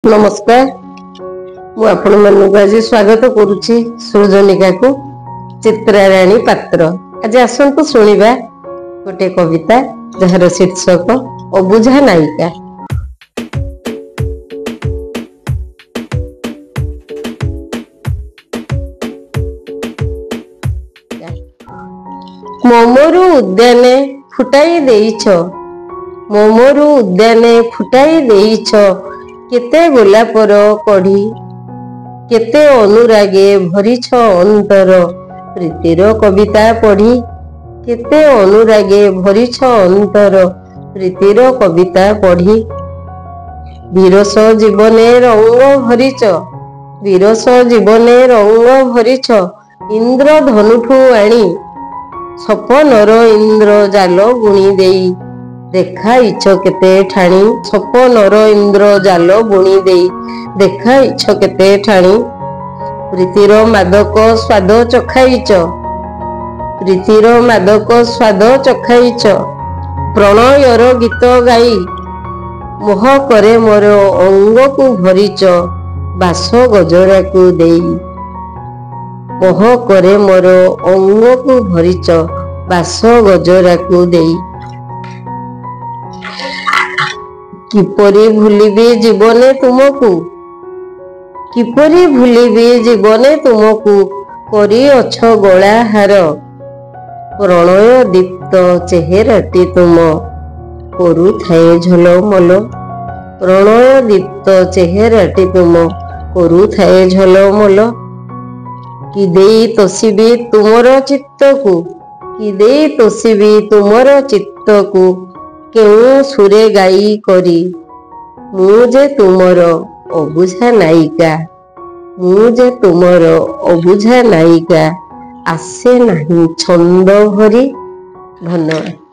नमस्कार मु आपण मानक आज स्वागत करुछि सृजनिका को चित्राराणी पात्र। आज आसंतु सुनिबा गोटे कविता जहार शीर्षक अबुझा नायिका। मोमोरु उद्याने फुटाई देइछ, मोमोरु उद्याने फुटाई देइछ, केते गोलापर कढ़ी, केते अनुरागे भरिछ अंतर। प्रीतिर कविता पढ़ी केते अनुरागे भरिछ अंतर, प्रीतिर कविता पढ़ी। विरस जीवने रंग भरिछ, विरस जीवने रंग भरिछ, इंद्रधनुठु आनी सपनर इंद्र जाल बुणी देई देखाइछ केते ठाणी। सपनर इंद्र जाल बुणी देई देखाइछ केते ठाणी। प्रीतिर मादक स्वाद चखाइछ, प्रीतिर मादक स्वाद चखाइछ, प्रणयर गीत गाई मोह करे मोर अंग को भरिछ बास गजरा को देई। मोह करे मोर अंग को भरिछ बास गजरा को देई। किपरि भूलिबी जीवने तुमको, किपरि भूलिबी जीवने तुमको, करी अछ गला हार। प्रणय दीप्त चेहराटी तुम करू थाए झलमल, प्रणय दीप्त चेहराटी तुम करू थाए झलमल। कि देई तोषिबी तुमर चित्त को, कि देई तोषिबी तुमर चित्त को, केउ सुरे गाई करी मुझे तुमर अबुझा नायिका। मुझे तुमर अबुझा नायिका आसे नहीं छंद भरी। धन्यवाद।